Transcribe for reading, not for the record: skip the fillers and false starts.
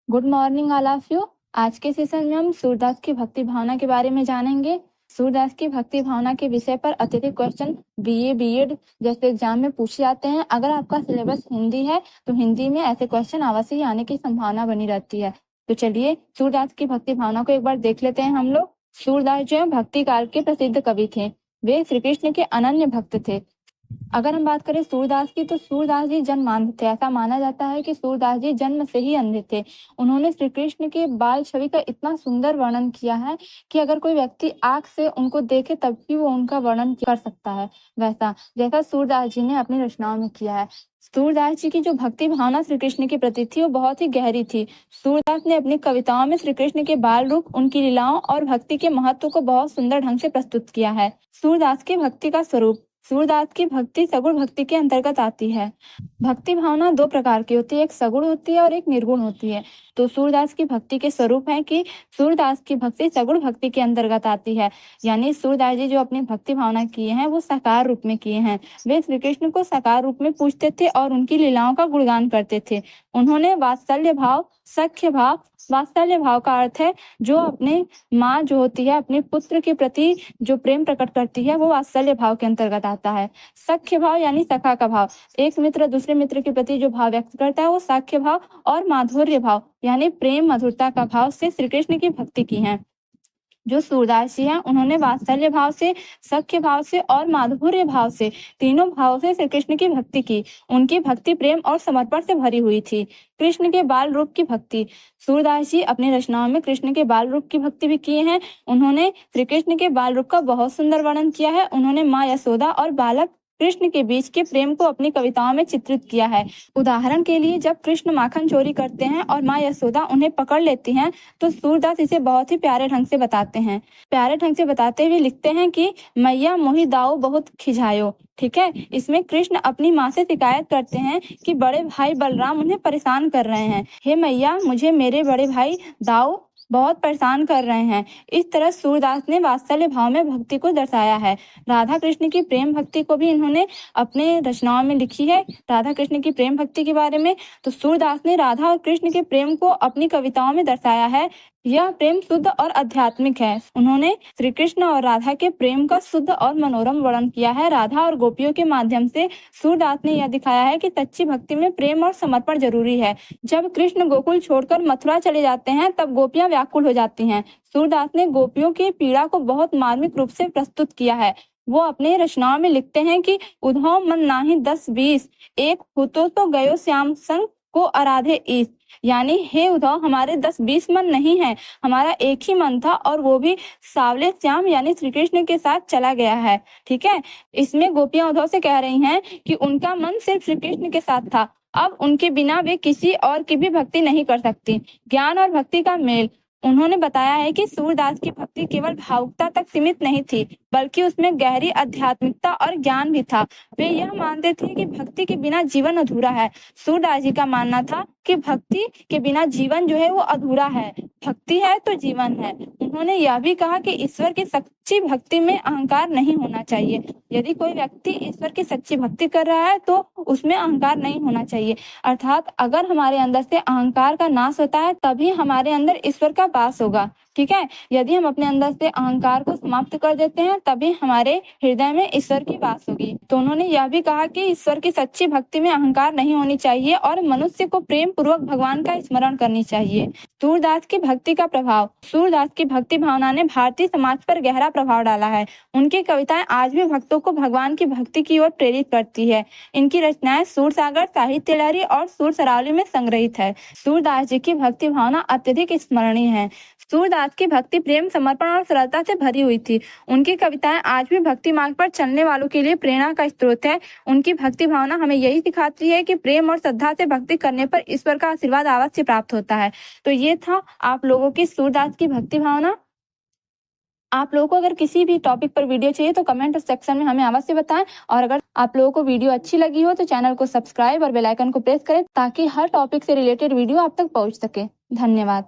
Good morning all of you. आज के session में हम सूरदास की भक्ति भावना के बारे में जानेंगे। सूरदास की भक्ति भावना के विषय पर अत्यधिक क्वेश्चन बीए बीएड जैसे एग्जाम में पूछे जाते हैं। अगर आपका सिलेबस हिंदी है तो हिंदी में ऐसे क्वेश्चन अवश्य ही आने की संभावना बनी रहती है। तो चलिए सूरदास की भक्ति भावना को एक बार देख लेते हैं हम लोग। सूरदास जो है भक्ति काल के प्रसिद्ध कवि थे। वे श्री कृष्ण के अनन्य भक्त थे। अगर हम बात करें सूरदास की, तो सूरदास जी जन्मांध थे। ऐसा माना जाता है कि सूरदास जी जन्म से ही अंधे थे। उन्होंने श्री कृष्ण के बाल छवि का इतना सुंदर वर्णन किया है कि अगर कोई व्यक्ति आंख से उनको देखे तब भी वो उनका वर्णन कर सकता है, वैसा जैसा सूरदास जी ने अपनी रचनाओं में किया है। सूरदास जी की जो भक्ति भावना श्री कृष्ण के प्रति थी वो बहुत ही गहरी थी। सूरदास ने अपनी कविताओं में श्री कृष्ण के बाल रूप, उनकी लीलाओं और भक्ति के महत्व को बहुत सुंदर ढंग से प्रस्तुत किया है। सूरदास की भक्ति का स्वरूप। सूरदास की भक्ति सगुण भक्ति के अंतर्गत आती है। भक्ति भावना दो प्रकार की होती है, एक सगुण होती है और एक निर्गुण होती है। तो सूरदास की भक्ति के स्वरूप है कि सूरदास की भक्ति सगुण भक्ति के अंतर्गत आती है। यानी सूरदास जी जो अपनी भक्ति भावना किए हैं वो साकार रूप में किए हैं। वे श्री कृष्ण को साकार रूप में पूजते थे और उनकी लीलाओं का गुणगान करते थे। उन्होंने वात्सल्य भाव, सख्य भाव, वात्सल्य भाव का अर्थ है जो अपने माँ जो होती है अपने पुत्र के प्रति जो प्रेम प्रकट करती है वो वात्सल्य भाव के अंतर्गत आता है। सख्य भाव यानी सखा का भाव, एक मित्र दूसरे मित्र के प्रति जो भाव व्यक्त करता है वो सख्य भाव। और माधुर्य भाव यानी प्रेम मधुरता का भाव से श्री कृष्ण की भक्ति की है। जो सूरदास जी हैं उन्होंने वात्सल्य भाव से, सख्य भाव से और माधुर्य भाव से, तीनों भाव से श्री कृष्ण की भक्ति की। उनकी भक्ति प्रेम और समर्पण से भरी हुई थी। कृष्ण के बाल रूप की भक्ति। सूरदास जी अपनी रचनाओं में कृष्ण के बाल रूप की भक्ति भी किए हैं। उन्होंने श्री कृष्ण के बाल रूप का बहुत सुंदर वर्णन किया है। उन्होंने माँ यशोदा और बालक कृष्ण के बीच के प्रेम को अपनी कविताओं में चित्रित किया है। उदाहरण के लिए जब कृष्ण माखन चोरी करते हैं और माँ यशोदा उन्हें पकड़ लेती हैं तो सूरदास इसे बहुत ही प्यारे ढंग से बताते हैं। प्यारे ढंग से बताते हुए लिखते हैं कि मैया मोहि दाऊ बहुत खिझायो। ठीक है, इसमें कृष्ण अपनी माँ से शिकायत करते हैं कि बड़े भाई बलराम उन्हें परेशान कर रहे हैं। हे मैया, मुझे मेरे बड़े भाई दाऊ बहुत परेशान कर रहे हैं। इस तरह सूरदास ने वात्सल्य भाव में भक्ति को दर्शाया है। राधा कृष्ण की प्रेम भक्ति को भी इन्होंने अपने रचनाओं में लिखी है। राधा कृष्ण की प्रेम भक्ति के बारे में तो सूरदास ने राधा और कृष्ण के प्रेम को अपनी कविताओं में दर्शाया है। यह प्रेम शुद्ध और आध्यात्मिक है। उन्होंने श्री कृष्ण और राधा के प्रेम का शुद्ध और मनोरम वर्णन किया है। राधा और गोपियों के माध्यम से सूरदास ने यह दिखाया है कि सच्ची भक्ति में प्रेम और समर्पण जरूरी है। जब कृष्ण गोकुल छोड़कर मथुरा चले जाते हैं तब गोपियां व्याकुल हो जाती हैं। सूरदास ने गोपियों की पीड़ा को बहुत मार्मिक रूप से प्रस्तुत किया है। वो अपने रचनाओं में लिखते हैं कि उधो मन नाही 10-20, एक हुतो तो गयो श्याम संग को आराधे ईश। यानी हे उद्धव, हमारे 10-20 मन नहीं है, हमारा एक ही मन था और वो भी सावले श्याम यानी श्री कृष्ण के साथ चला गया है। ठीक है, इसमें गोपियां उद्धव से कह रही हैं कि उनका मन सिर्फ श्री कृष्ण के साथ था, अब उनके बिना वे किसी और की भी भक्ति नहीं कर सकती। ज्ञान और भक्ति का मेल। उन्होंने बताया है कि सूरदास की भक्ति केवल भावुकता तक सीमित नहीं थी, बल्कि उसमें गहरी आध्यात्मिकता और ज्ञान भी था। वे यह मानते थे कि भक्ति के बिना जीवन अधूरा है। सूरदास जी का मानना था कि भक्ति के बिना जीवन जो है वो अधूरा है, भक्ति है तो जीवन है। उन्होंने यह भी कहा कि ईश्वर की सच्ची भक्ति में अहंकार नहीं होना चाहिए। यदि कोई व्यक्ति ईश्वर की सच्ची भक्ति कर रहा है तो उसमें अहंकार नहीं होना चाहिए। अर्थात अगर हमारे अंदर से अहंकार का नाश होता है तभी हमारे अंदर ईश्वर का वास होगा। ठीक है, यदि हम अपने अंदर से अहंकार को समाप्त कर देते हैं तभी हमारे हृदय में ईश्वर की वास होगी। तो उन्होंने यह भी कहा कि ईश्वर की सच्ची भक्ति में अहंकार नहीं होनी चाहिए और मनुष्य को प्रेम पूर्वक भगवान का स्मरण करनी चाहिए। सूरदास की भक्ति का प्रभाव। सूरदास की भक्ति भावना ने भारतीय समाज पर गहरा प्रभाव डाला है। उनकी कविताएं आज भी भक्तों को भगवान की भक्ति की ओर प्रेरित करती है। इनकी रचनाएं सूरसागर, साहित्य लहरी और सूर सरावली में संग्रहित है। सूरदास जी की भक्ति भावना अत्यधिक स्मरणीय है। सूरदास की भक्ति प्रेम, समर्पण और सरलता से भरी हुई थी। उनकी कविताएं आज भी भक्ति मार्ग पर चलने वालों के लिए प्रेरणा का स्रोत है। उनकी भक्ति भावना हमें यही सिखाती है कि प्रेम और श्रद्धा से भक्ति करने पर ईश्वर का आशीर्वाद अवश्य प्राप्त होता है। तो ये था आप लोगों की सूरदास की भक्ति भावना। आप लोगों को अगर किसी भी टॉपिक पर वीडियो चाहिए तो कमेंट सेक्शन में हमें अवश्य बताएं। और अगर आप लोगों को वीडियो अच्छी लगी हो तो चैनल को सब्सक्राइब और बेल आइकन को प्रेस करें ताकि हर टॉपिक से रिलेटेड वीडियो आप तक पहुंच सके। धन्यवाद।